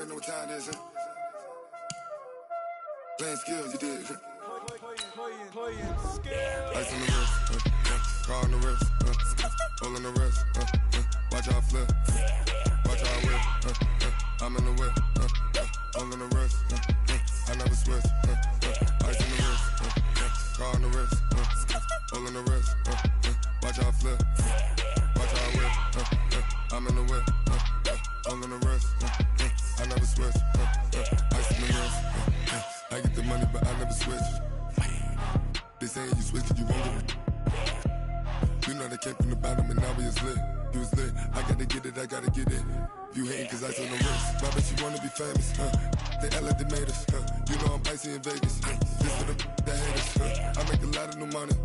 already know what time it is, huh? Playing skills, you did. Playing skills. Ice on the wrist, car on the wrist, hole in the wrist, watch how I flip, watch how I whip, I'm in the whip, hole in the wrist, I never switch, ice on the wrist, car on the wrist, hole in the wrist, watch how I flip, watch how I whip, I'm in the whip, hole in the wrist, I never switch, ice on the wrist, I get the money but I never switch. They saying you switch it, you won't get it. You know they came from the bottom and now we is lit. You was lit, I gotta get it, I gotta get it. You hating cause ice on the wrist. Why bet you wanna be famous, They act like they made us, You know I'm icy in Vegas, This for the that hate us, I make a lot of new money,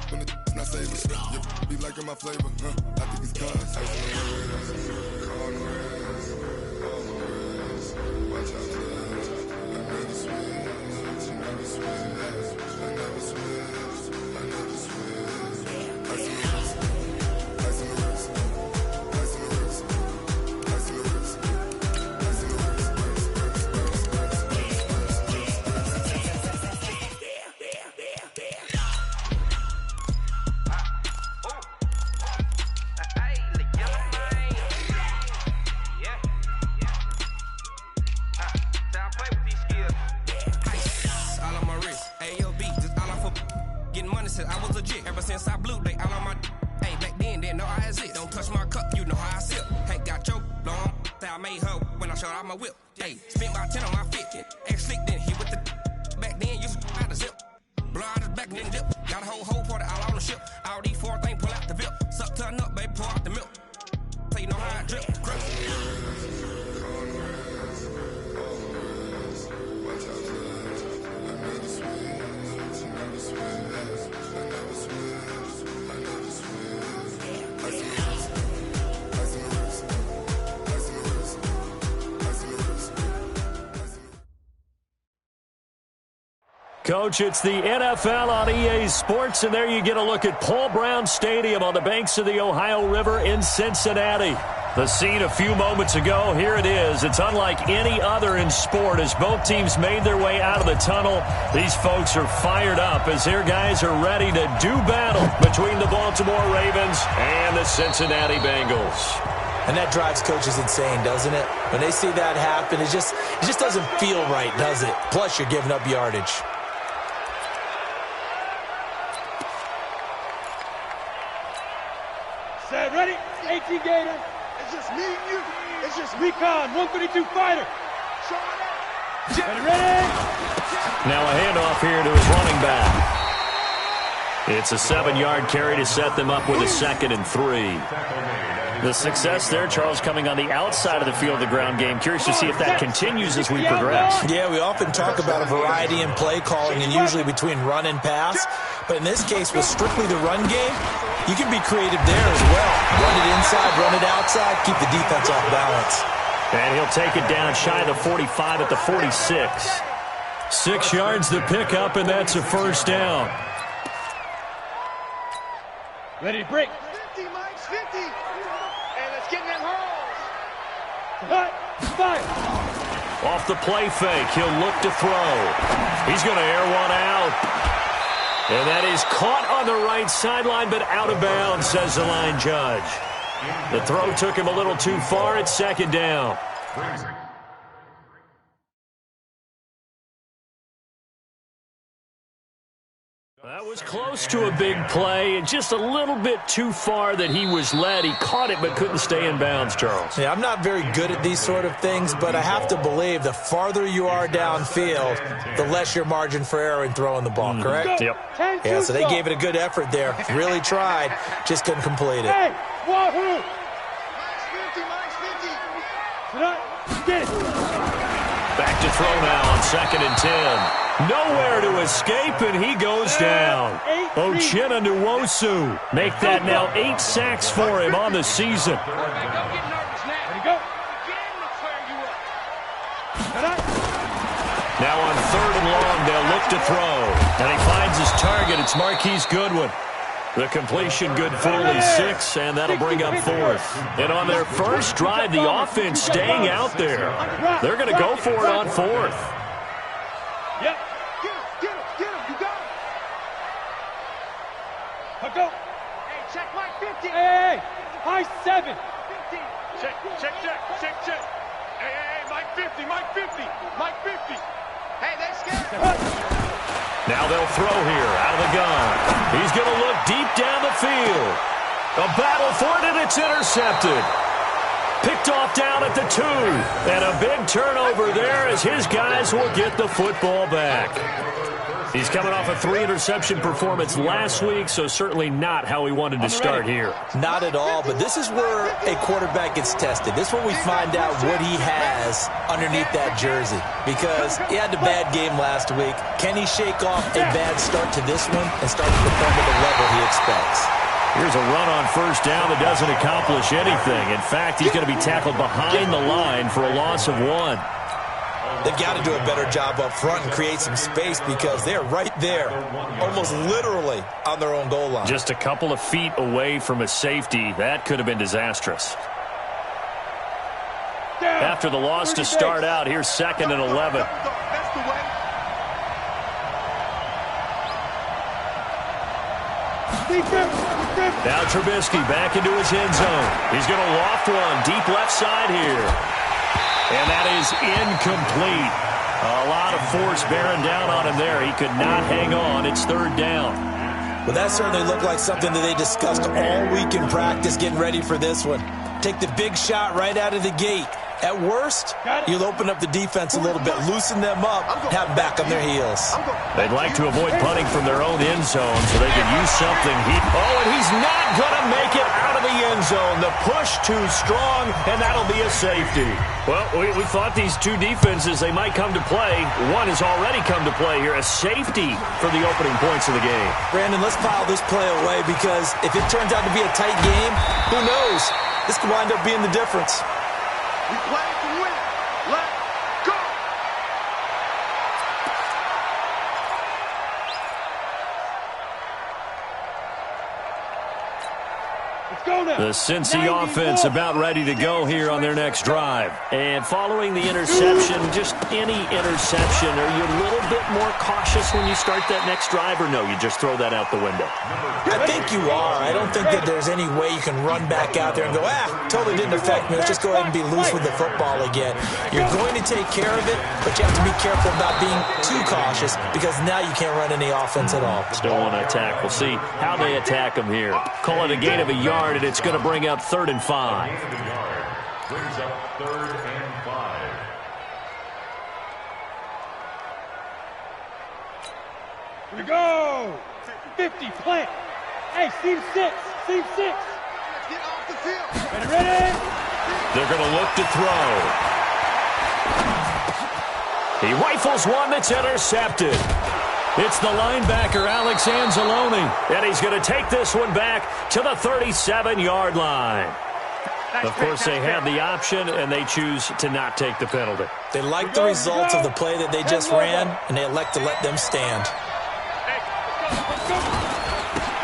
When it's not savers, Be liking my flavor, I think it's cause ice on the wrist, car on the wrist, all the wrist. Watch out, cuz I never switch, I never switch, I never switch, I never switch. Ice on the wrist, ice on the wrist, ice on the wrist, ice on the wrist, ice on the wrist. I was legit ever since I blew they all on my hey back then didn't know I exist. Don't touch my cup, you know how I sip. Hey, got choked long that I made her when I showed out my whip. Hey, spent about 10 on my fit. Ex slick then hit with the back then used to out the zip. Blow out his back and then dip. Got a whole party all on the ship. All these four things pull out the VIP. Suck turn up, baby, pour out the milk. So you know how I drip. Coach, it's the NFL on EA Sports, and there you get a look at Paul Brown Stadium on the banks of the Ohio River in Cincinnati. The scene a few moments ago, here it is. It's unlike any other in sport as both teams made their way out of the tunnel. These folks are fired up as their guys are ready to do battle between the Baltimore Ravens and the Cincinnati Bengals. And that drives coaches insane, doesn't it? When they see that happen, it just doesn't feel right, does it? Plus, you're giving up yardage. Set, ready? 18 Gator. It's just me and you. It's just Recon, 132 fighter. Ready? Now a handoff here to his running back. It's a 7-yard carry to set them up with a 2nd and 3. The success there, Charles, coming on the outside of the field of the ground game. Curious to see if that continues as we progress. Yeah, we often talk about a variety in play calling and usually between run and pass. But in this case, with strictly the run game, you can be creative there as well. Run it inside, run it outside, keep the defense off balance. And he'll take it down shy of the 45 at the 46. 6 yards the pickup, and that's a first down. Ready to break. 50, Mike's 50. And let's get in them holes. Fire. Off the play fake, he'll look to throw. He's going to air one out. And that is caught on the right sideline, but out of bounds, says the line judge. The throw took him a little too far. It's 2nd down. That was close to a big play, and just a little bit too far that he was led. He caught it but couldn't stay in bounds, Charles. Yeah, I'm not very good at these sort of things, but I have to believe the farther you are downfield, the less your margin for error in throwing the ball, correct? Yep. Yeah, so they gave it a good effort there. Really tried, just couldn't complete it. Hey, Wahoo! Mike's 50. Get it. Back to throw now on 2nd and 10. Nowhere to escape, and he goes down. Uchenna Nwosu make that now 8 sacks for him on the season. Now on 3rd and long, they'll look to throw. And he finds his target. It's Marquise Goodwin. The completion good for only 6, and that'll bring up 4th. And on their first drive, the offense staying out there. They're going to go for it on 4th. Yep. Get him. You got him. Go. Hey, check Mike 50. Hey. High 7. 50. Check. Hey, Mike 50. Mike 50. Hey, they scared. Now they'll throw here out of the gun. He's going to look deep down the field. A battle for it, and it's intercepted. Picked off down at the 2. And a big turnover there as his guys will get the football back. He's coming off a 3-interception performance last week, so certainly not how he wanted to start here. Not at all, but this is where a quarterback gets tested. This is where we find out what he has underneath that jersey, because he had a bad game last week. Can he shake off a bad start to this one and start to perform at the level he expects? Here's a run on first down that doesn't accomplish anything. In fact, he's going to be tackled behind the line for a loss of 1. They've got to do a better job up front and create some space because they're right there, almost literally on their own goal line. Just a couple of feet away from a safety. That could have been disastrous. After the loss to start out, here's 2nd and 11. Now Trubisky back into his end zone. He's going to loft one deep left side here. And that is incomplete. A lot of force bearing down on him there. He could not hang on. It's 3rd down. Well, that certainly looked like something that they discussed all week in practice getting ready for this one. Take the big shot right out of the gate. At worst, you'll open up the defense a little bit, loosen them up, have them back on their heels. They'd like to avoid punting from their own end zone so they could use something. And he's not going to make it out of the end zone. The push too strong, and that'll be a safety. Well, we thought these two defenses, they might come to play. One has already come to play here, a safety for the opening points of the game. Brandon, let's file this play away because if it turns out to be a tight game, who knows? This could wind up being the difference. We play to win. Let's go. Let's go now. The Cincy offense about ready to go here on their next drive. And following the interception, just any interception, are you a little bit more cautious when you start that next drive, or no, you just throw that out the window? I think you are. I don't think that there's any way you can run back out there and go, totally didn't affect me. Let's just go ahead and be loose with the football again. You're going to take care of it, but you have to be careful about being too cautious because now you can't run any offense at all. Still want to attack. We'll see how they attack them here. Call it a gain of a yard, and it's going to bring up 3rd and 5. Brings up 3rd and 5. Here we go. 50, plant. Hey, seam 6. Get off the field. Ready? They're going to look to throw. He rifles one that's intercepted. It's the linebacker, Alex Anzalone, and he's going to take this one back to the 37-yard line. Of course, they have the option, and they choose to not take the penalty. They like the results of the play that they just ran, and they elect to let them stand.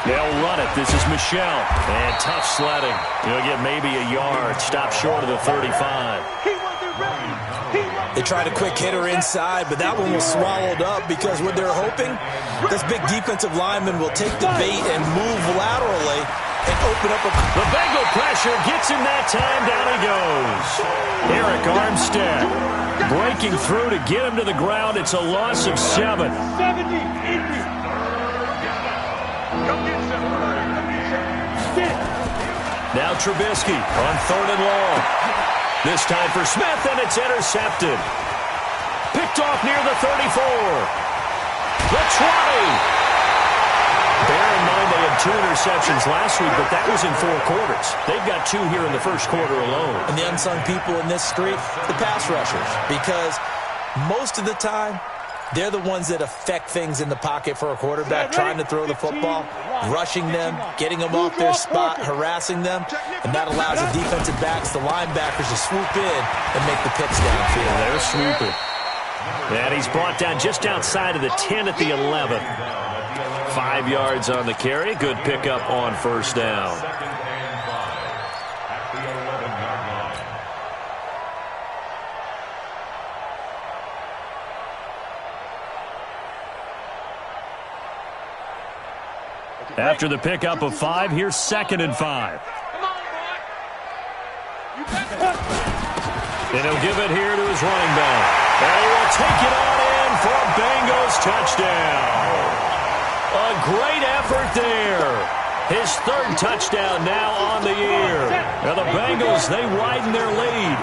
They'll run it. This is Michelle. And tough sledding. He'll get maybe a yard. Stop short of the 35. They tried a quick hitter inside, but that one was swallowed up because what they're hoping, this big defensive lineman will take the bait and move laterally and open up a... The Bengal pressure gets him that time. Down he goes. Eric Armstead breaking through to get him to the ground. It's a loss of 7. 70, 80. Now Trubisky on 3rd and long. This time for Smith, and it's intercepted. Picked off near the 34. The 20. Bear in mind they had 2 interceptions last week, but that was in 4 quarters. They've got 2 here in the first quarter alone. And the unsung people in this street, the pass rushers, because most of the time, they're the ones that affect things in the pocket for a quarterback, trying to throw the football, rushing them, getting them off their spot, harassing them, and that allows the defensive backs, the linebackers, to swoop in and make the picks downfield. They're swooping. And he's brought down just outside of the 10 at the 11. 5 yards on the carry. Good pickup on first down. Second and 5 at the 11-yard line. After the pickup of 5, here's 2nd and 5. And he'll give it here to his running back. And he will take it on in for a Bengals touchdown. A great effort there. His 3rd touchdown now on the year. Now the Bengals, they widen their lead.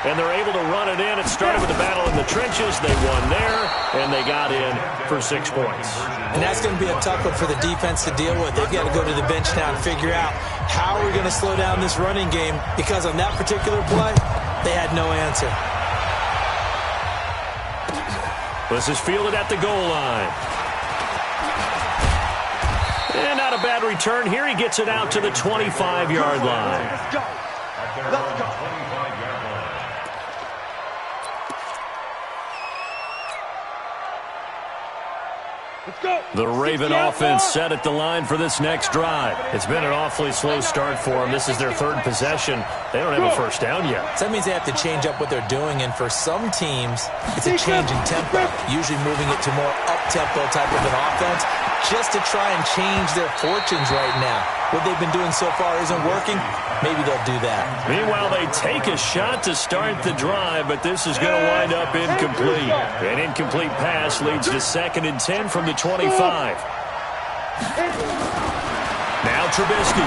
And they're able to run it in. It started with the battle in the trenches. They won there, and they got in for 6 points. And that's going to be a tough one for the defense to deal with. They've got to go to the bench now and figure out how are we going to slow down this running game, because on that particular play, they had no answer. This is fielded at the goal line. And not a bad return here. He gets it out to the 25-yard line. At their own 25-yard line. The Raven offense set at the line for this next drive. It's been an awfully slow start for them. This is their 3rd possession. They don't have a first down yet. So that means they have to change up what they're doing, and for some teams, it's a change in tempo, usually moving it to more up-tempo type of an offense, just to try and change their fortunes right now. What they've been doing so far isn't working. Maybe they'll do that. Meanwhile, they take a shot to start the drive, but this is going to wind up incomplete. An incomplete pass leads to 2nd and 10 from the 25. Now Trubisky.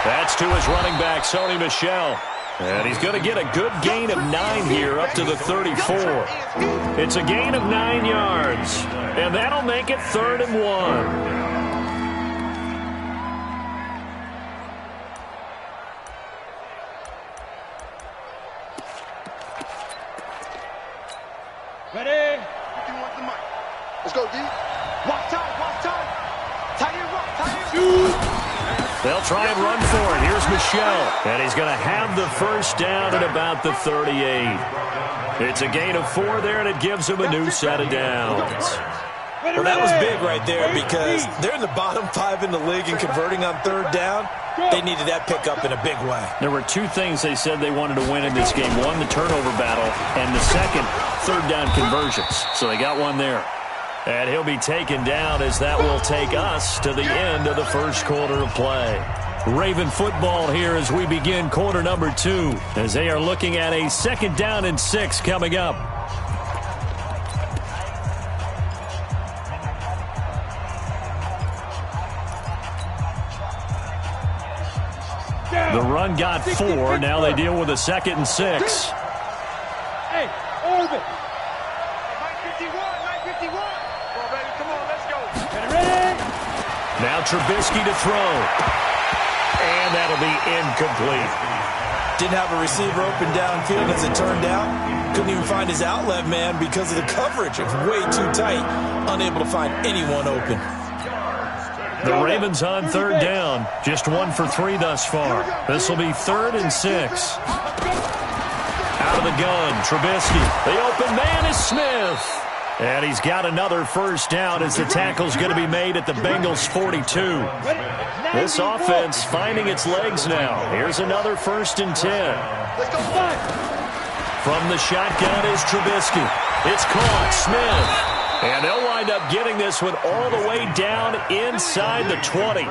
That's to his running back, Sony Michel. And he's going to get a good gain of 9 here up to the 34. It's a gain of 9 yards. And that'll make it 3rd and 1. Ready? You want the mic. Let's go, D. Walk time, walk time. Tight end, walk, tight end. They'll try and run for it. Here's Michel. And he's going to have the first down at about the 38. It's a gain of 4 there, and it gives him a new set of downs. Well, that was big right there, because they're in the bottom 5 in the league and converting on 3rd down. They needed that pickup in a big way. There were 2 things they said they wanted to win in this game. One, the turnover battle, and the second, 3rd down conversions. So they got one there. And he'll be taken down, as that will take us to the end of the first quarter of play. Raven football here as we begin quarter number 2, as they are looking at a 2nd down and 6 coming up. The run got 4. Now they deal with a 2nd and 6. Hey, orbit. 951, 951. Come on, baby. Come on, let's go. Ready? Now Trubisky to throw. And that'll be incomplete. Didn't have a receiver open downfield, as it turned out. Couldn't even find his outlet man because of the coverage. It was way too tight. Unable to find anyone open. The Ravens on 3rd down. Just 1 for 3 thus far. This will be 3rd and 6. Out of the gun, Trubisky. The open man is Smith. And he's got another first down as the tackle's going to be made at the Bengals 42. This offense finding its legs now. Here's another 1st and 10. From the shotgun is Trubisky. It's caught. Smith. And they'll wind up getting this one all the way down inside the 20.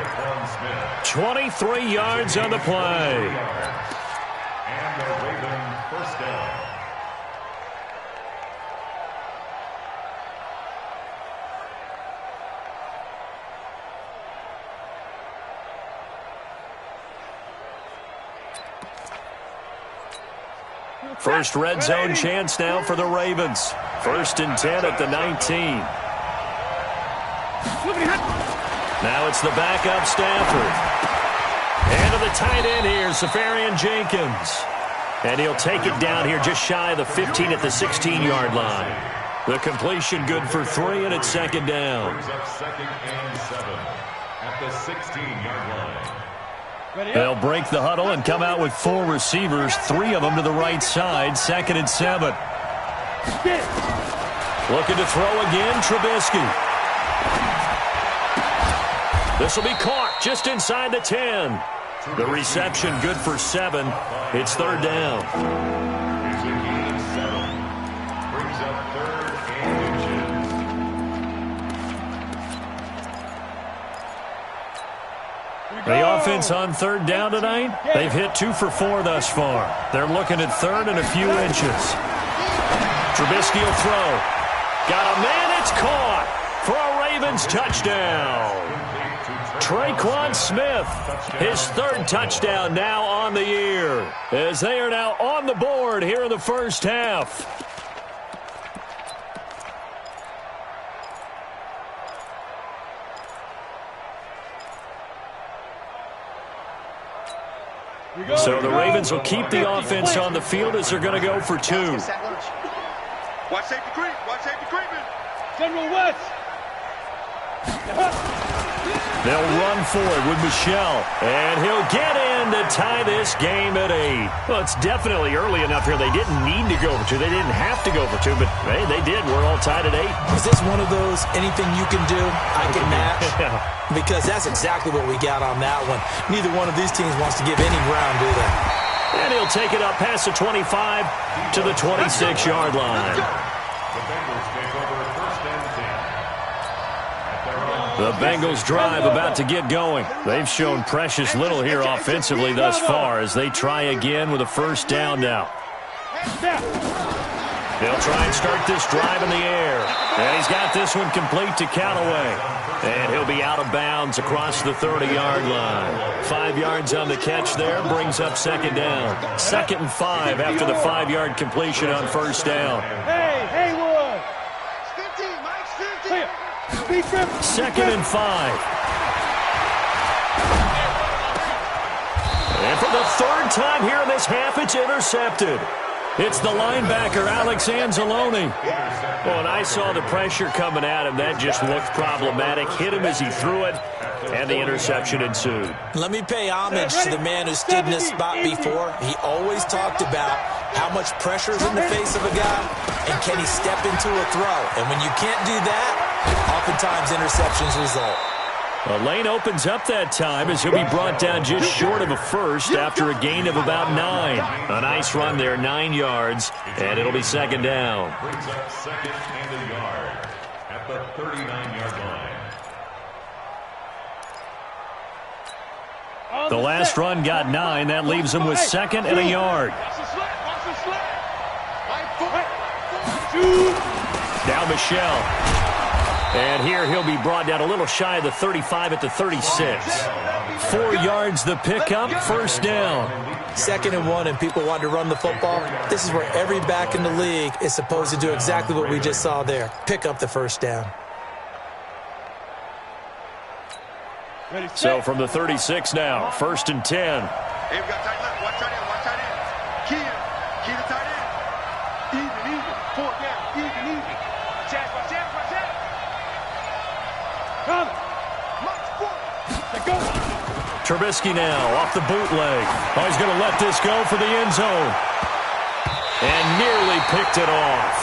23 yards on the play. And the Raven first down. First red zone chance now for the Ravens. 1st and 10 at the 19. Now it's the backup Stafford. And to the tight end here, Safarian Jenkins. And he'll take it down here just shy of the 15 at the 16-yard line. The completion good for 3, and it's 2nd down. Brings up 2nd and 7 at the 16-yard line. They'll break the huddle and come out with 4 receivers, 3 of them to the right side, 2nd and 7. Looking to throw again, Trubisky. This will be caught just inside the 10. The reception good for 7. It's third down. Brings up third and inches. The offense on third down tonight, they've hit 2 for 4 thus far. They're looking at third and a few inches. Trubisky will throw. Got a man, it's caught for a Ravens touchdown. Traquan Smith, his third touchdown now on the year, as they are now on the board here in the first half. So the Ravens will keep the offense on the field as they're going to go for 2. Watch safety creep. Watch safety creeping. General West. They'll run for it with Michelle, and he'll get in to tie this game at 8. Well, it's definitely early enough here. They didn't need to go for 2. They didn't have to go for 2, but, hey, they did. We're all tied at 8. Is this one of those anything you can do, I can match? Because that's exactly what we got on that one. Neither one of these teams wants to give any ground, do they? And he'll take it up past the 25 to the 26-yard line. The Bengals take over first and 10. The Bengals drive about to get going. They've shown precious little here offensively thus far as they try again with a first down now. They'll try and start this drive in the air. And he's got this one complete to Callaway. And he'll be out of bounds across the 30-yard line. 5 yards on the catch there brings up second down. 2nd and 5 after the 5-yard completion on first down. Hey, Haywood. 15, Mike's 15. 2nd and 5. And for the third time here in this half, it's intercepted. It's the linebacker, Alex Anzalone. Well, and I saw the pressure coming at him. That just looked problematic. Hit him as he threw it, and the interception ensued. Let me pay homage to the man who stood in this spot before. He always talked about how much pressure is in the face of a guy, and can he step into a throw. And when you can't do that, oftentimes interceptions result. A lane opens up that time as he'll be brought down just short of a first after a gain of about 9. A nice run there, 9 yards, and it'll be second down. Brings up second and a yard at the 39-yard line. The last run got 9. That leaves him with 2nd and a yard. Watch the slip. Watch the slip. Now Michelle. And here he'll be brought down a little shy of the 35 at the 36. 4 yards the pickup, first down. 2nd and 1 and people want to run the football. This is where every back in the league is supposed to do exactly what we just saw there. Pick up the first down. So from the 36 now, 1st and 10. Hey, we got tight left. Watch tight end. Watch tight end. Key to tight end. Even. 4 down. Even. Watch out. Watch out. Watch out. Come. Go. Trubisky now off the bootleg. Oh, he's going to let this go for the end zone. And nearly picked it off.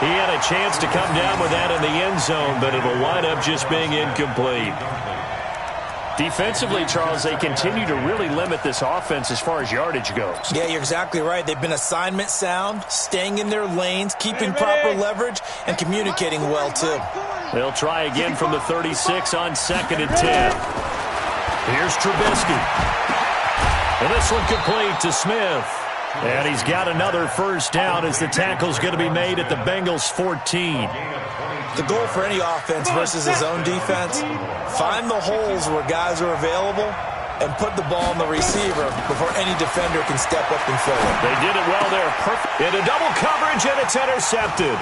He had a chance to come down with that in the end zone, but it'll wind up just being incomplete. Defensively, Charles, they continue to really limit this offense as far as yardage goes. Yeah, you're exactly right. They've been assignment sound, staying in their lanes, keeping proper leverage, and communicating well, too. They'll try again from the 36 on 2nd and 10. Here's Trubisky. And this one complete to Smith. And he's got another first down as the tackle's going to be made at the Bengals 14. The goal for any offense versus his own defense, find the holes where guys are available and put the ball in the receiver before any defender can step up and fill it. They did it well there. Perfect. Into double coverage, and it's intercepted.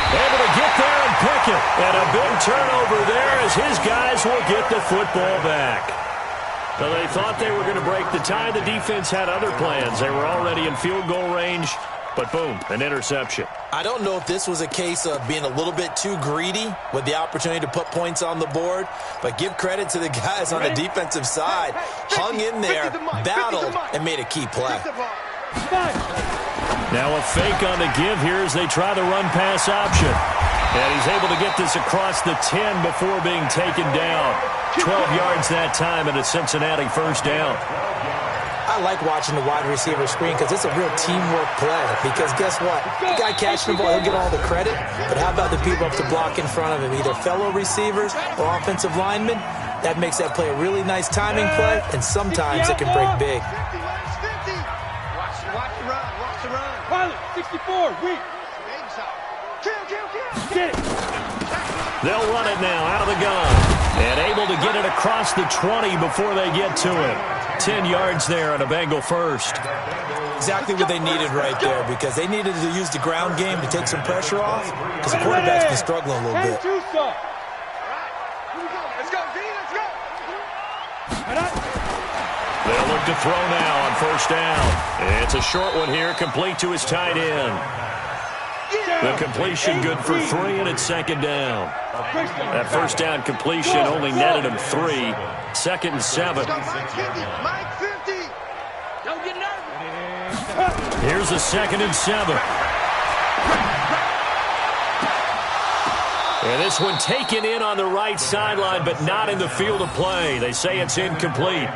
Able to get there and pick it. And a big turnover there as his guys will get the football back. Well, they thought they were going to break the tie. The defense had other plans. They were already in field goal range. But boom, an interception. I don't know if this was a case of being a little bit too greedy with the opportunity to put points on the board, but give credit to the guys on the defensive side. Hung in there, battled, and made a key play. Now a fake on the give here as they try the run-pass option. And he's able to get this across the 10 before being taken down. 12 yards that time and a Cincinnati first down. I like watching the wide receiver screen because it's a real teamwork play. Because guess what? The guy catching the ball, he'll get all the credit. But how about the people up to block in front of him, either fellow receivers or offensive linemen? That makes that play a really nice timing play, and sometimes it can break big. Watch the run. Watch the run. Pilot, 64, weak. Kill. Get it. They'll run it now out of the gun. And able to get it across the 20 before they get to it. 10 yards there on a Bengal first. Exactly what they needed right there, because they needed to use the ground game to take some pressure off, because the quarterback's been struggling a little bit. Let's go, V, let's go. They'll look to throw now on first down. It's a short one here, complete to his tight end. The completion good for 3, and it's second down. That first down completion only netted him 3. Second and 7. Mike 50. Don't get nervous. Here's a second and 7. And this one taken in on the right sideline, but not in the field of play. They say it's incomplete.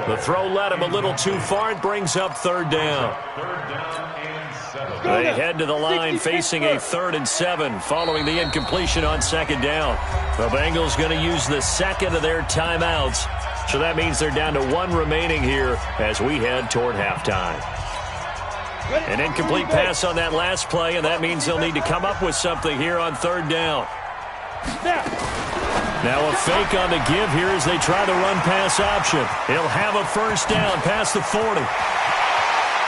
The throw led him a little too far. It brings up third down. They head to the line facing a 3rd and 7 following the incompletion on second down. The Bengals going to use the second of their timeouts. So that means they're down to 1 remaining here as we head toward halftime. An incomplete pass on that last play, and that means they'll need to come up with something here on third down. Now a fake on the give here as they try the run-pass option. He'll have a first down past the 40.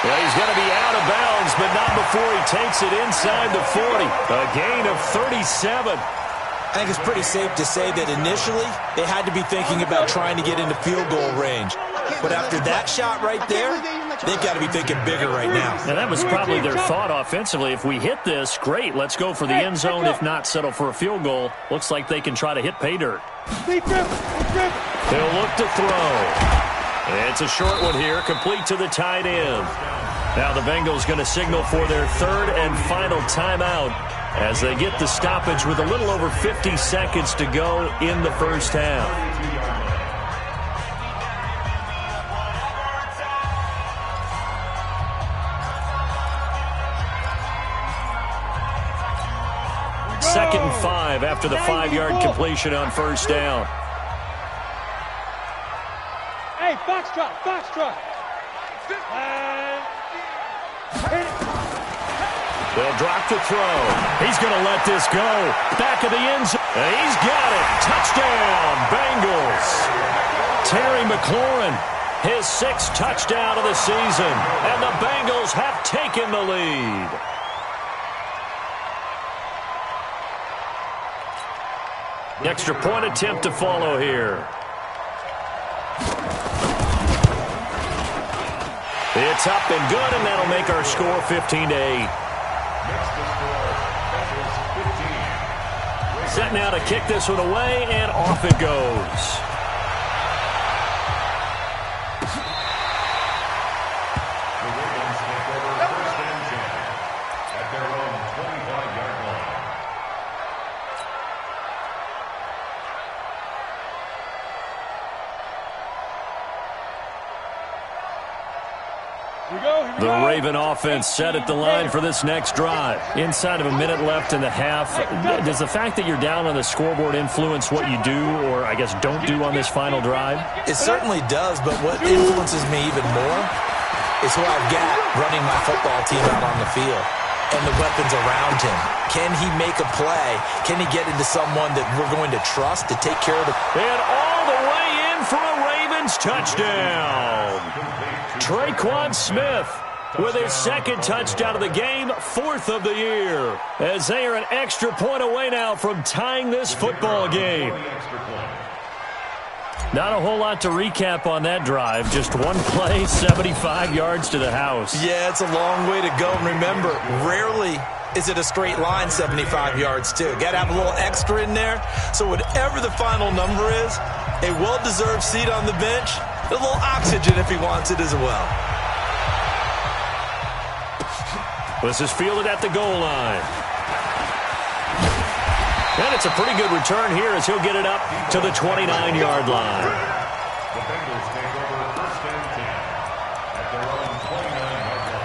Well, he's going to be out of bounds, but not before he takes it inside the 40. A gain of 37. I think it's pretty safe to say that initially they had to be thinking about trying to get into field goal range. But after that shot right there, they've got to be thinking bigger right now. And that was probably their thought offensively. If we hit this, great. Let's go for the end zone. If not, settle for a field goal. Looks like they can try to hit pay dirt. They'll look to throw. It's a short one here, complete to the tight end. Now the Bengals going to signal for their 3rd and final timeout as they get the stoppage with a little over 50 seconds to go in the first half. Second and 5 after the 5-yard completion on first down. Hey, foxtrot. They'll drop the throw. He's going to let this go. Back of the end zone. And he's got it. Touchdown, Bengals. Terry McLaurin, his 6th touchdown of the season. And the Bengals have taken the lead. Extra point attempt to follow here. It's up and good, and that'll make our score 15-8. Set now to kick this one away, and off it goes. The Ravens take over first and 10 at their own 25-yard line. The Raven offense set at the line for this next drive. Inside of a minute left in the half. Does the fact that you're down on the scoreboard influence what you do, or I guess don't do on this final drive? It certainly does, but what influences me even more is who I've got running my football team out on the field and the weapons around him. Can he make a play? Can he get into someone that we're going to trust to take care of the... And all the way in for a Ravens touchdown. Traquan Smith with his 2nd touchdown of the game, 4th of the year, as they are an extra point away now from tying this football game. Not a whole lot to recap on that drive. Just one play, 75 yards to the house. Yeah, it's a long way to go. And remember, rarely is it a straight line 75 yards, too. Got to have a little extra in there. So whatever the final number is, a well-deserved seat on the bench, a little oxygen if he wants it as well. This is fielded at the goal line. And it's a pretty good return here as he'll get it up to the 29-yard line. The Bengals take over first and 10 at their own 29-yard line.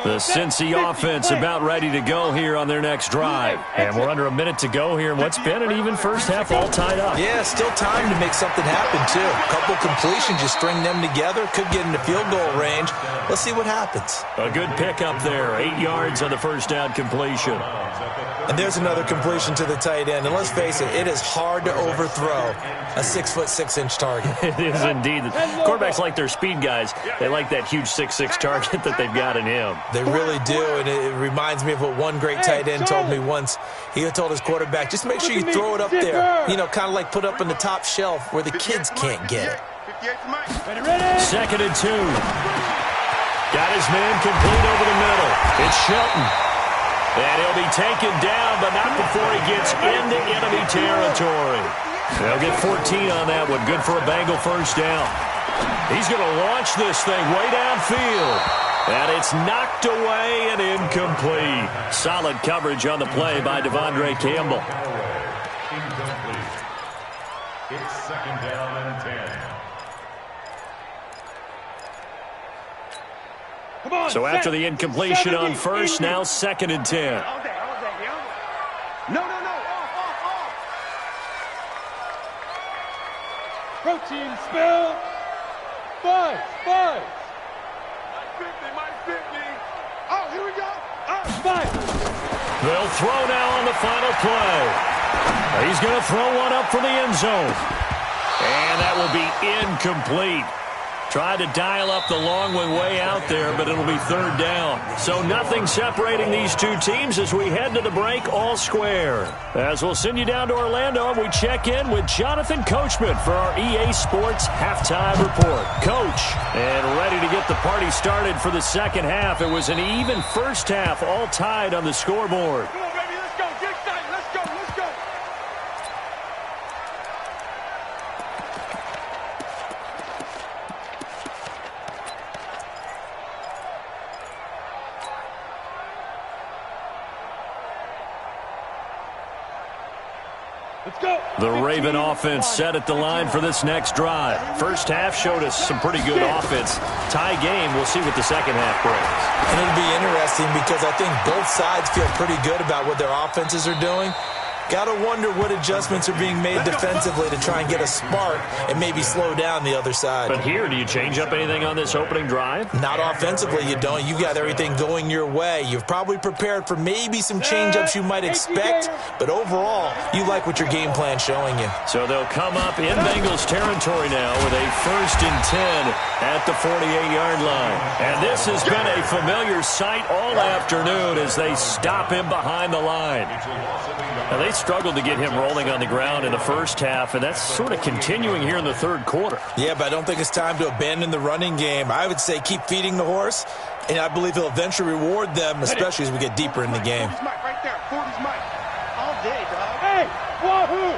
The Cincy offense about ready to go here on their next drive. And we're under a minute to go here in what's been an even first half, all tied up. Yeah, still time to make something happen, too. A couple completions, just string them together. Could get into field goal range. Let's see what happens. A good pickup there. 8 yards on the first down completion. And there's another completion to the tight end. And let's face it is hard to overthrow a 6'6" target. It is indeed. Quarterbacks like their speed guys. They like that huge 6'6" target that they've got in him. They really do, and it reminds me of what one great tight end told me once. He told his quarterback, just make sure you throw it up there. You know, kind of like put up on the top shelf where the kids can't get it. 2nd and 2. Got his man complete over the middle. It's Shelton. And he'll be taken down, but not before he gets into enemy territory. They'll get 14 on that one. Good for a Bengal first down. He's going to launch this thing way downfield. And it's knocked away and incomplete. Solid coverage on the play by Devondre Campbell. Incomplete. It's 2nd down and 10. So after the incompletion on first, now 2nd and 10. No. Protein spill. 5. My 50. Oh, here we go. 5. They'll throw now on the final play. He's going to throw one up for the end zone. And that will be incomplete. Tried to dial up the long one way out there, but it'll be 3rd down. So nothing separating these two teams as we head to the break, all square. As we'll send you down to Orlando, and we check in with Jonathan Coachman for our EA Sports Halftime Report. Coach, and ready to get the party started for the second half. It was an even first half, all tied on the scoreboard. Come on, baby, let's go. Get excited. Let's go. The Raven offense set at the line for this next drive. First half showed us some pretty good offense. Tie game, we'll see what the second half brings. And it'll be interesting because I think both sides feel pretty good about what their offenses are doing. Got to wonder what adjustments are being made defensively to try and get a spark and maybe slow down the other side. But here, do you change up anything on this opening drive? Not offensively, you don't. You got everything going your way. You've probably prepared for maybe some change-ups you might expect, but overall, you like what your game plan's showing you. So they'll come up in Bengals territory now with a 1st and 10 at the 48-yard line. And this has been a familiar sight all afternoon as they stop him behind the line. Now, they struggled to get him rolling on the ground in the first half, and that's sort of continuing here in the third quarter. Yeah, but I don't think it's time to abandon the running game. I would say keep feeding the horse, and I believe he'll eventually reward them, especially as we get deeper in the game. 40's Mike right there. 40's Mike. All day, dog. Hey, wahoo!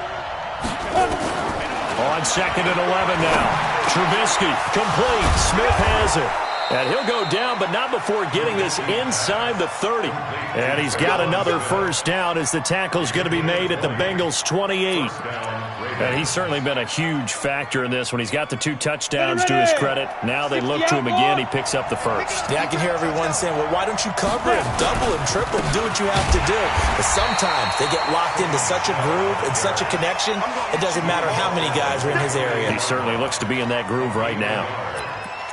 On 2nd and 11 now. Trubisky complete. Smith has it. And he'll go down, but not before getting this inside the 30. And he's got another first down as the tackle's going to be made at the Bengals 28. And he's certainly been a huge factor in this when he's got the 2 touchdowns to his credit. Now they look to him again. He picks up the first. Yeah, I can hear everyone saying, well, why don't you cover him, double him, triple him, do what you have to do. But sometimes they get locked into such a groove and such a connection, it doesn't matter how many guys are in his area. He certainly looks to be in that groove right now.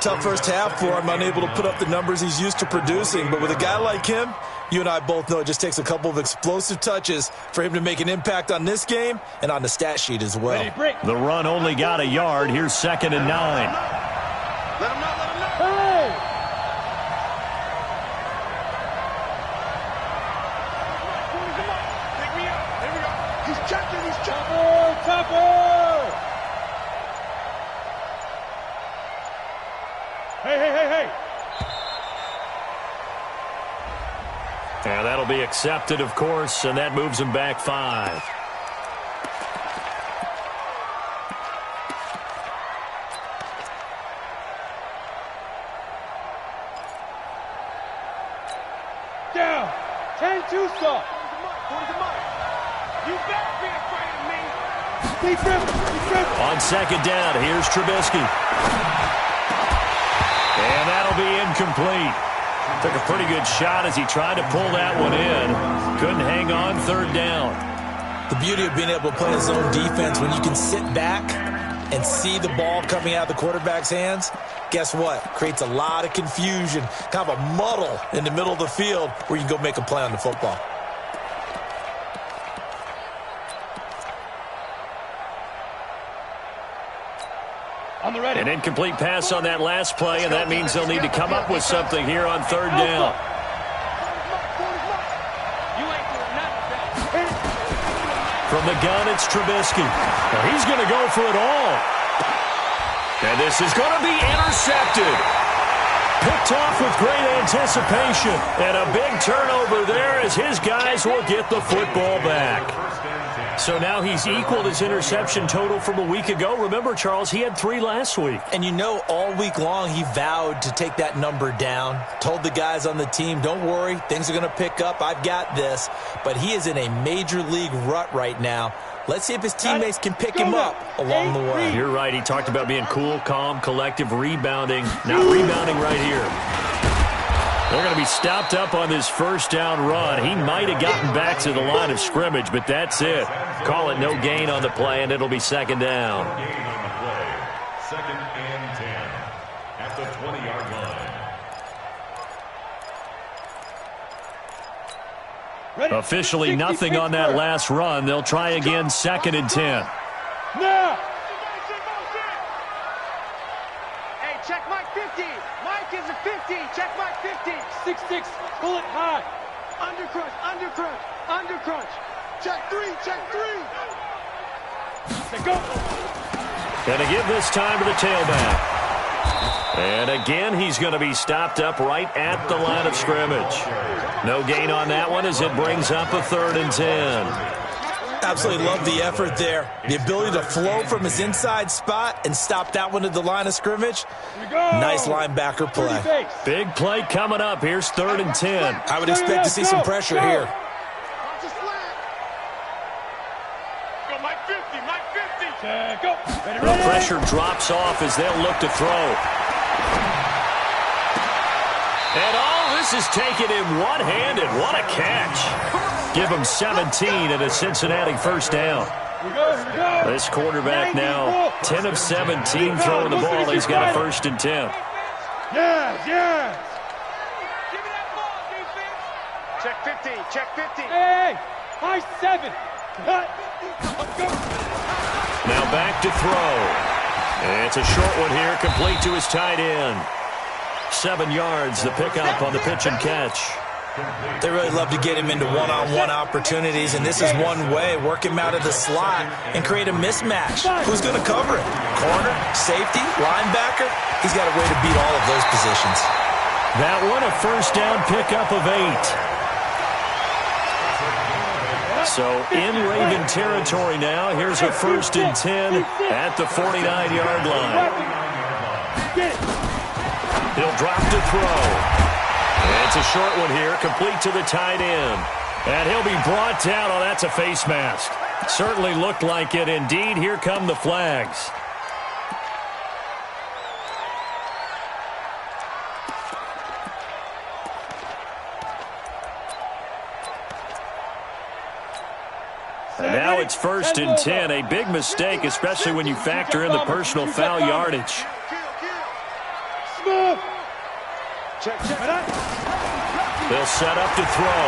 Tough first half for him, unable to put up the numbers he's used to producing. But with a guy like him, you and I both know it just takes a couple of explosive touches for him to make an impact on this game and on the stat sheet as well. The run only got a yard. Here's 2nd and 9. Let him know. Hey! Pick me up. There we go. He's checking. Topper! Hey! And that'll be accepted, of course, and that moves him back 5. too soft. You better be afraid of me. Be tripping. On second down, here's Trubisky. And that'll be incomplete. Took a pretty good shot as he tried to pull that one in. Couldn't hang on third down. The beauty of being able to play his own defense, when you can sit back and see the ball coming out of the quarterback's hands, guess what? Creates a lot of confusion, kind of a muddle in the middle of the field where you can go make a play on the football. On the ready. An incomplete pass on that last play, and that means they'll need to come up with something here on third down. From the gun, it's Trubisky. Now he's going to go for it all. And this is going to be intercepted. Picked off with great anticipation. And a big turnover there as his guys will get the football back. So now he's equaled his interception total from a week ago. Remember, Charles, he had 3 last week. And you know, all week long he vowed to take that number down. Told the guys on the team, don't worry, things are going to pick up. I've got this. But he is in a major league rut right now. Let's see if his teammates can pick him up along the way. You're right. He talked about being cool, calm, collective, rebounding. Not rebounding right here. They're going to be stopped up on this first down run. He might have gotten back to the line of scrimmage, but that's it. Call it no gain on the play, and it'll be second down. Gain on the play. 2nd and 10 at the 20-yard line. Ready. Officially nothing on that last run. They'll try again, 2nd and 10. Now. Hey, check Mike 50. Mike is a 50. Check Mike 50. 6-6. Pull it high. Undercrunch, undercrunch, undercrunch. Check 3, check 3. Let's go. Going to give this time to the tailback. And again, he's going to be stopped up right at the line of scrimmage. No gain on that one as it brings up a 3rd and 10. Absolutely love the effort there. The ability to flow from his inside spot and stop that one at the line of scrimmage. Nice linebacker play. Big play coming up. Here's 3rd and 10. I would expect to see some pressure here. Go Mike 50, Mike 50. Go. Ready, The ready. pressure drops off as they'll look to throw. And all this is taken in one-handed. What a catch. Give him 17 and a Cincinnati first down. Here we go. This quarterback now 10 of 17 throwing the ball. He's got a 1st and 10. Yes, yes. Give me that ball, defense. Check 50, check 50. Hey, high 7. Cut. Let's go. Now back to throw. And it's a short one here, complete to his tight end. 7 yards, the pickup on the pitch and catch. They really love to get him into one-on-one opportunities, and this is one way. Work him out of the slot and create a mismatch. Who's going to cover it? Corner, safety, linebacker? He's got a way to beat all of those positions. That one, a first down pickup of 8. So in Raven territory now. Here's a 1st and 10 at the 49-yard line. He'll drop to throw. It's a short one here, complete to the tight end. And he'll be brought down. Oh, that's a face mask. Certainly looked like it. Indeed, here come the flags. And now it's 1st and 10. A big mistake, especially when you factor in the personal foul yardage. Smooth. Check, check. They'll set up to throw.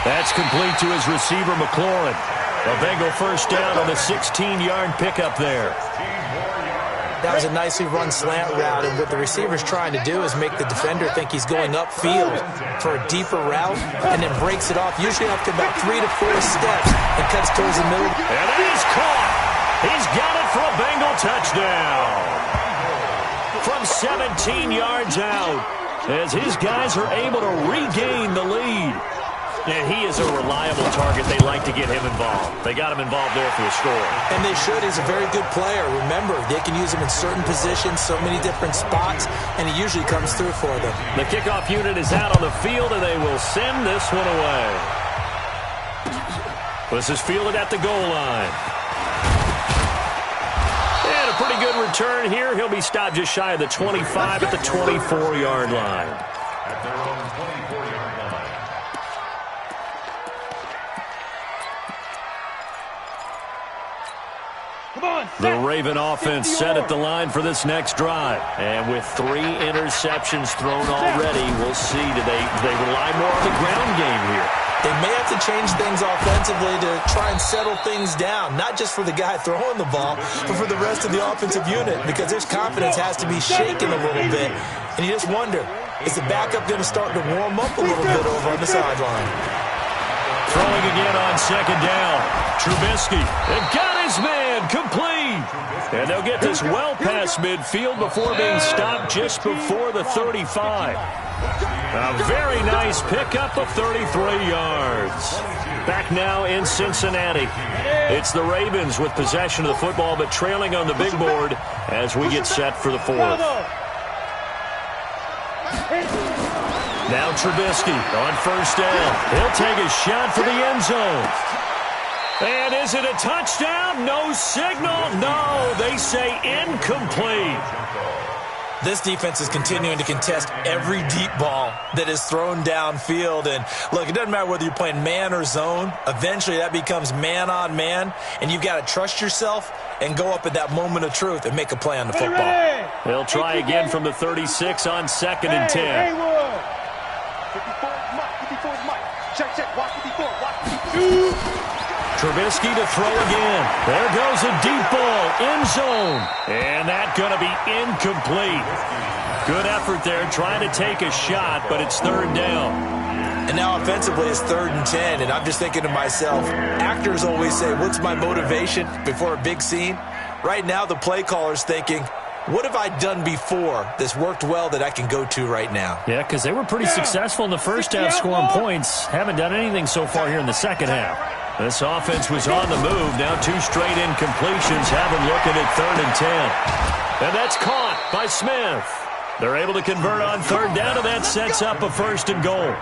That's complete to his receiver, McLaurin. A Bengal first down on the 16-yard pickup there. That was a nicely run slant route, and what the receiver's trying to do is make the defender think he's going upfield for a deeper route, and then breaks it off, usually up to about 3 to 4 steps, and cuts towards the middle. And that is caught. He's got it for a Bengal touchdown. From 17 yards out, as his guys are able to regain the lead. And he is a reliable target. They like to get him involved. They got him involved there for the score. And they should. He's a very good player. Remember, they can use him in certain positions, so many different spots, and he usually comes through for them. The kickoff unit is out on the field, and they will send this one away. This is fielded at the goal line. And a pretty good return here. He'll be stopped just shy of the 25 at the 24-yard line. At their own 24-yard line. The Raven offense set at the line for this next drive. And with 3 interceptions thrown already, we'll see. Do they rely more on the ground game here? They may have to change things offensively to try and settle things down, not just for the guy throwing the ball, but for the rest of the offensive unit, because his confidence has to be shaken a little bit. And you just wonder, is the backup going to start to warm up a little bit over on the sideline? Throwing again on second down. Trubisky. And got his man. Complete. And they'll get this well past midfield before being stopped just before the 35. A very nice pickup of 33 yards. Back now in Cincinnati. It's the Ravens with possession of the football, but trailing on the big board as we get set for the 4th. Now Trubisky on first down. He'll take a shot for the end zone. And is it a touchdown? No signal. No, they say incomplete. This defense is continuing to contest every deep ball that is thrown downfield. And, look, it doesn't matter whether you're playing man or zone. Eventually that becomes man on man, and you've got to trust yourself and go up at that moment of truth and make a play on the football. They'll try again from the 36 on 2nd and 10. 54 Mike. Check. Watch 54. Watch 52. Trubisky to throw again. There goes a deep ball, end zone. And that's going to be incomplete. Good effort there, trying to take a shot, but it's 3rd down. And now offensively it's 3rd and 10, and I'm just thinking to myself, actors always say, what's my motivation before a big scene? Right now the play caller's thinking, what have I done before that's worked well that I can go to right now? Yeah, because they were pretty successful in the first half scoring points. Haven't done anything so far here in the second half. This offense was on the move. Now 2 straight incompletions have them looking at 3rd and 10. And that's caught by Smith. They're able to convert on 3rd down, and that sets up a 1st and goal.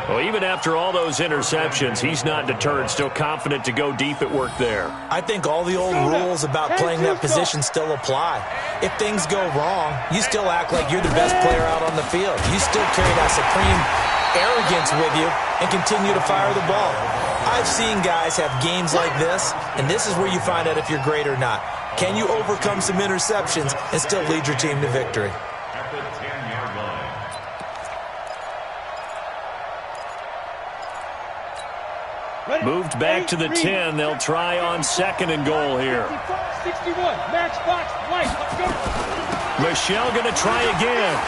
Well, even after all those interceptions, he's not deterred, still confident to go deep at work there. I think all the old rules about playing that position still apply. If things go wrong, you still act like you're the best player out on the field. You still carry that supreme arrogance with you and continue to fire the ball. I've seen guys have games like this, and this is where you find out if you're great or not. Can you overcome some interceptions and still lead your team to victory? At the 10-yard line. Moved back to the 10. They'll try on 2nd and goal here. 61, match box, white, let's go. Michelle going to try again.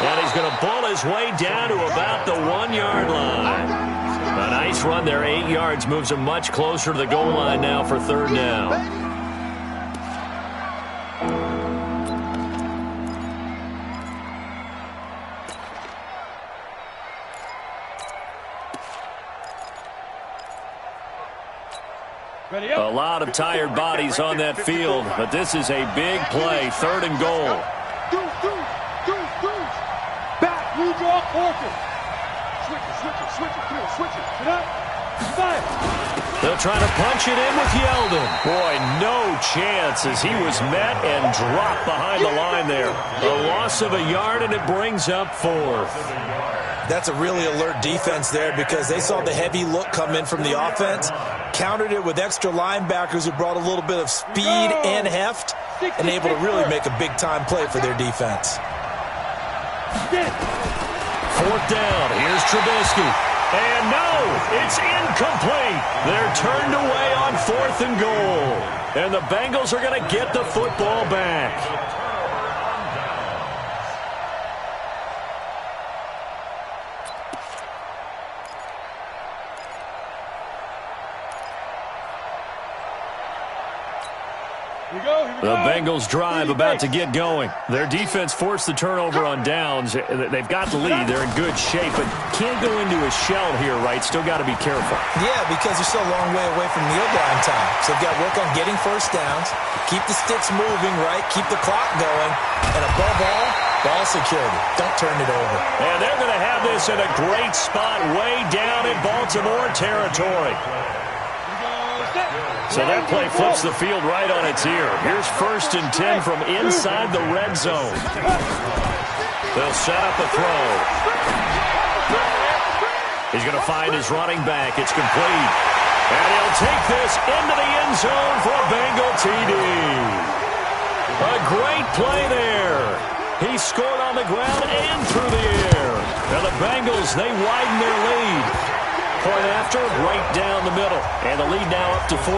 And he's going to ball his way down to about the 1-yard line. A nice run there, 8 yards, moves him much closer to the goal line now for 3rd down. A lot of tired bodies on that field, but this is a big play, 3rd and goal. Back, redraw, quarter. Switch it. Get up. Fire. They'll try to punch it in with Yeldon. Boy, no chance as he was met and dropped behind the line there. A loss of a yard, and it brings up 4th. That's a really alert defense there because they saw the heavy look come in from the offense, countered it with extra linebackers who brought a little bit of speed and heft, and able to really make a big-time play for their defense. 4th down. Here's Trubisky. And no, it's incomplete. They're turned away on 4th and goal. And the Bengals are going to get the football back. The Bengals drive about to get going. Their defense forced the turnover on downs. They've got the lead. They're in good shape, but can't go into a shell here, right? Still got to be careful. Yeah, because they're still a long way away from kneel down time. So they've got to work on getting first downs, keep the sticks moving, right? Keep the clock going, and above all, ball security. Don't turn it over. And they're going to have this in a great spot way down in Baltimore territory. So that play flips the field right on its ear. Here's 1st and 10 from inside the red zone. They'll set up a throw. He's going to find his running back. It's complete. And he'll take this into the end zone for a Bengal TD. A great play there. He scored on the ground and through the air. Now the Bengals, they widen their lead. Point after, right down the middle. And the lead now up to 14.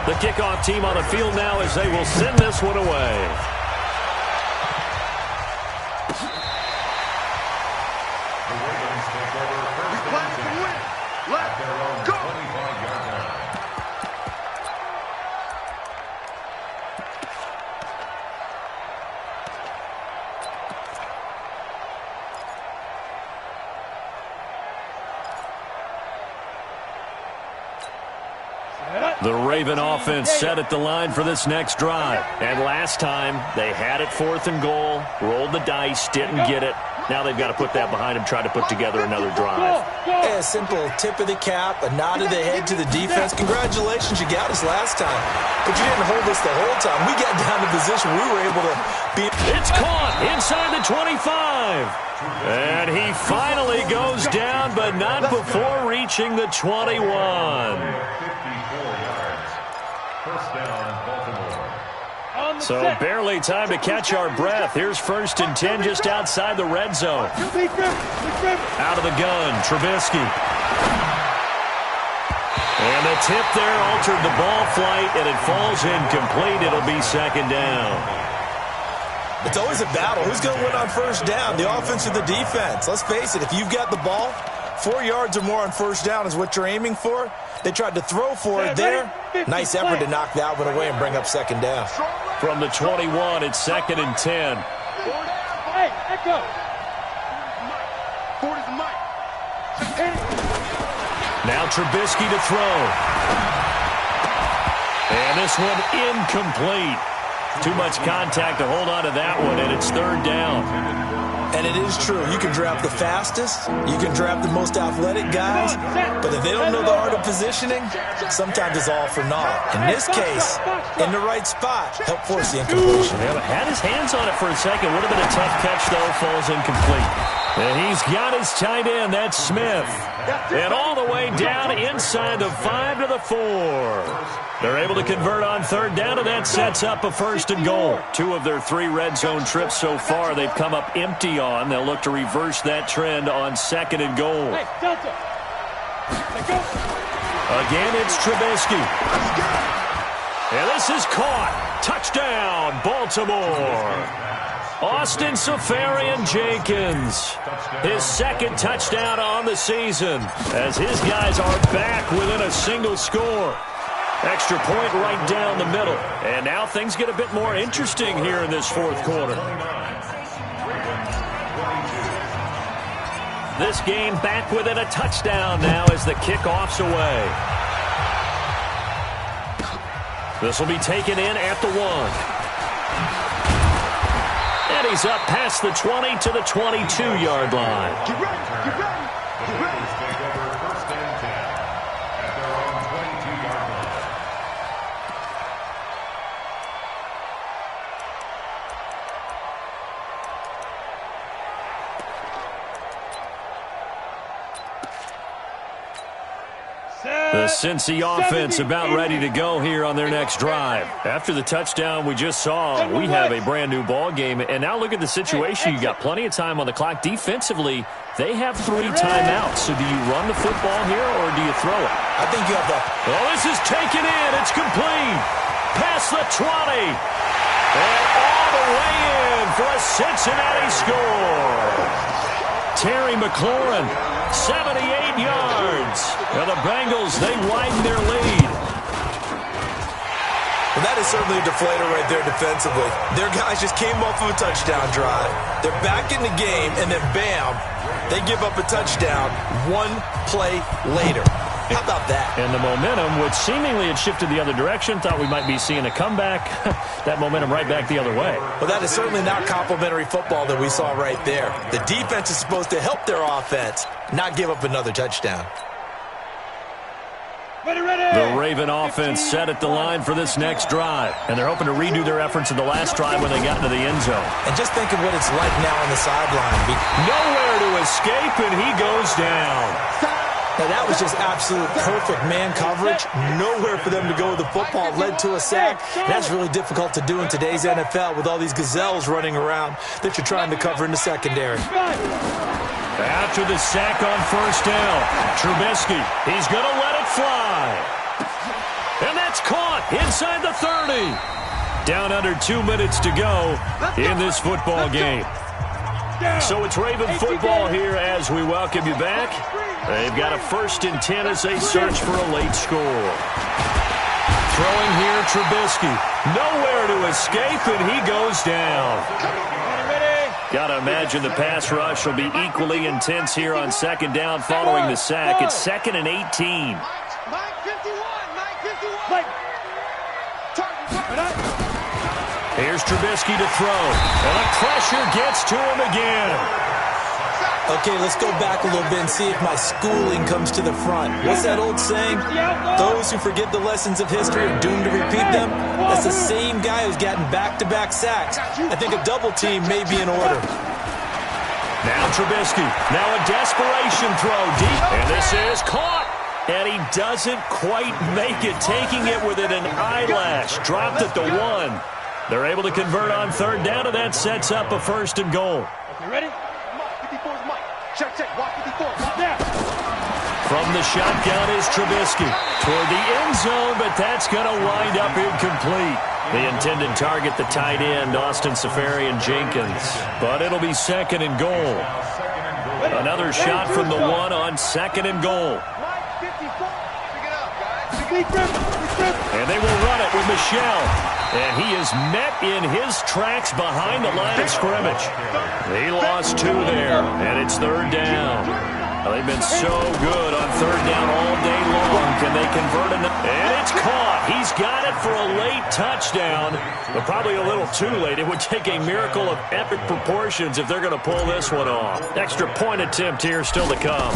The kickoff team on the field now as they will send this one away. The Ravens take over first and 10 at their own 25-yard line. The Raven offense set at the line for this next drive. And last time, they had it 4th and goal, rolled the dice, didn't get it. Now they've got to put that behind them, try to put together another drive. A simple tip of the cap, a nod of the head to the defense. Congratulations, you got us last time. But you didn't hold us the whole time. We got down to position we were able to be. It's caught inside the 25. And he finally goes down, but not before reaching the 21. 54 yards. First down, Baltimore. So barely time to catch our breath. Here's 1st and 10 just outside the red zone. Out of the gun, Trubisky. And the tip there altered the ball flight, and it falls incomplete. It'll be 2nd down. It's always a battle. Who's going to win on first down, the offense or the defense? Let's face it, if you've got the ball, 4 yards or more on first down is what you're aiming for. They tried to throw for it there. Nice effort to knock that one away and bring up 2nd down. From the 21, it's 2nd and 10. Hey, Echo. 40's the mic. Now Trubisky to throw. And this one incomplete. Too much contact to hold on to that one, and it's 3rd down. And it is true. You can draft the fastest. You can draft the most athletic guys. But if they don't know the art of positioning, sometimes it's all for naught. In this case, in the right spot, help force the incompletion. Yeah, but had his hands on it for a second. Would have been a tough catch, though. Falls incomplete. And he's got his tight end. That's Smith. And all the way down inside the 5 to the 4. They're able to convert on 3rd down, and that sets up a 1st and goal. 2 of their 3 red zone trips so far they've come up empty on. They'll look to reverse that trend on 2nd and goal. Hey, Delta. Again, it's Trubisky. And this is caught. Touchdown, Baltimore. Austin Safarian-Jenkins, his 2nd touchdown on the season, as his guys are back within a single score. Extra point right down the middle. And now things get a bit more interesting here in this 4th quarter. This game back within a touchdown now as the kickoff's away. This will be taken in at the 1. And he's up past the 20 to the 22-yard line. Get ready, get ready, get ready. Take over 1st and 10 at their own 22-yard line. The Cincy offense about ready to go here on their next drive. After the touchdown we just saw, we have a brand-new ball game. And now look at the situation. You got plenty of time on the clock. Defensively, they have 3 timeouts. So do you run the football here or do you throw it? I think you have the... Oh, this is taken in. It's complete. Past the 20. And all the way in for a Cincinnati score. Terry McLaurin, 78 yards. Now the Bengals, they widen their lead. that is certainly a deflator right there defensively. Their guys just came off of a touchdown drive. They're back in the game, and then bam, they give up a touchdown one play later. How about that? And the momentum, which seemingly had shifted the other direction, thought we might be seeing a comeback. That momentum right back the other way. Well, that is certainly not complimentary football that we saw right there. The defense is supposed to help their offense, not give up another touchdown. The Raven offense set at the line for this next drive, and they're hoping to redo their efforts in the last drive when they got into the end zone. And just think of what it's like now on the sideline. Nowhere to escape, and he goes down. Now, that was just absolute perfect man coverage. Nowhere for them to go with the football. Led to a sack. That's really difficult to do in today's NFL with all these gazelles running around that you're trying to cover in the secondary. After the sack on first down, Trubisky, he's going to let it fly. And that's caught inside the 30. Down under 2 minutes to go in this football game. So it's Raven football here as we welcome you back. They've got a 1st and 10 as they search for a late score. Throwing here, Trubisky. Nowhere to escape, and he goes down. Got to imagine the pass rush will be equally intense here on 2nd down following the sack. It's 2nd and 18. Here's Trubisky to throw, and the pressure gets to him again. Okay, let's go back a little bit and see if my schooling comes to the front. What's that old saying? Those who forget the lessons of history are doomed to repeat them. That's the same guy who's gotten back-to-back sacks. I think a double team may be in order. Now Trubisky. Now a desperation throw deep. And this is caught. And he doesn't quite make it, taking it within an eyelash. Dropped at the 1. They're able to convert on 3rd down, and that sets up a 1st and goal. Okay, ready? Check, walk 54. Now. From the shotgun is Trubisky toward the end zone, but that's going to wind up incomplete. The intended target, the tight end, Austin Safarian-Jenkins. But it'll be 2nd and goal. Another shot from the 1 on 2nd and goal. And they will run it with Michelle. And he is met in his tracks behind the line of scrimmage. He lost 2 there, and it's 3rd down. Well, they've been so good on 3rd down all day long. Can they convert it? And it's caught. He's got it for a late touchdown, but probably a little too late. It would take a miracle of epic proportions if they're going to pull this one off. Extra point attempt here still to come.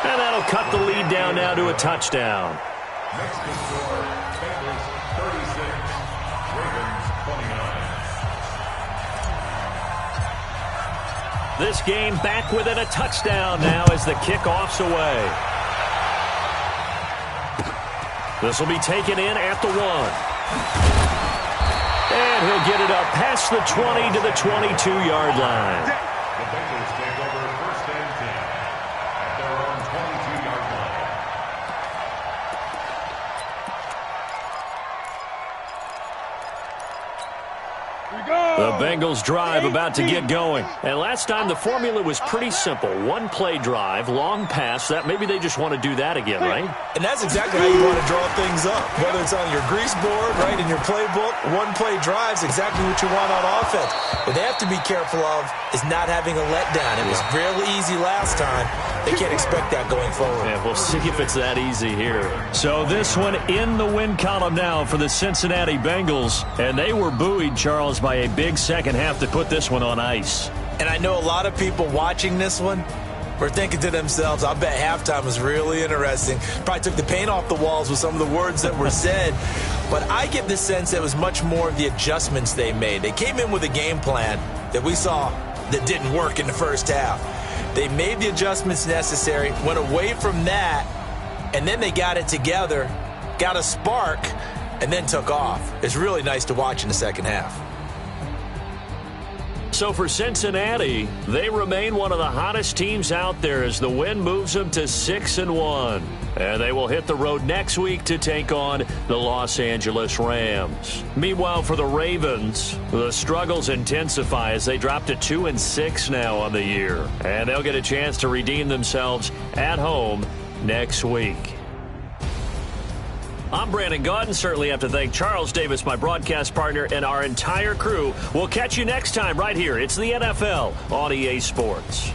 And that'll cut the lead down now to a touchdown. Next to score, Bengals 36, Ravens 29. This game back within a touchdown now as the kickoff's away. This will be taken in at the 1. And he'll get it up past the 20 to the 22-yard line. The Bengals take over 1st and 10 at their own 22-yard line. The Bengals drive about to get going. And last time the formula was pretty simple. 1 play drive, long pass. That maybe they just want to do that again, right? And that's exactly how you want to draw things up. Whether it's on your grease board, right, in your playbook, 1 play drive's exactly what you want on offense. What they have to be careful of is not having a letdown. It was real easy last time. They can't expect that going forward. Yeah, we'll see if it's that easy here. So this one in the win column now for the Cincinnati Bengals. And they were buoyed, Charles, by a big second half to put this one on ice. And I know a lot of people watching this one were thinking to themselves, I bet halftime was really interesting. Probably took the paint off the walls with some of the words that were said. But I get the sense that it was much more of the adjustments they made. They came in with a game plan that we saw that didn't work in the first half. They made the adjustments necessary, went away from that, and then they got it together, got a spark, and then took off. It's really nice to watch in the second half. So for Cincinnati, they remain one of the hottest teams out there as the win moves them to 6-1. And they will hit the road next week to take on the Los Angeles Rams. Meanwhile, for the Ravens, the struggles intensify as they drop to 2-6 now on the year. And they'll get a chance to redeem themselves at home next week. I'm Brandon Gaudin. Certainly have to thank Charles Davis, my broadcast partner, and our entire crew. We'll catch you next time right here. It's the NFL on EA Sports.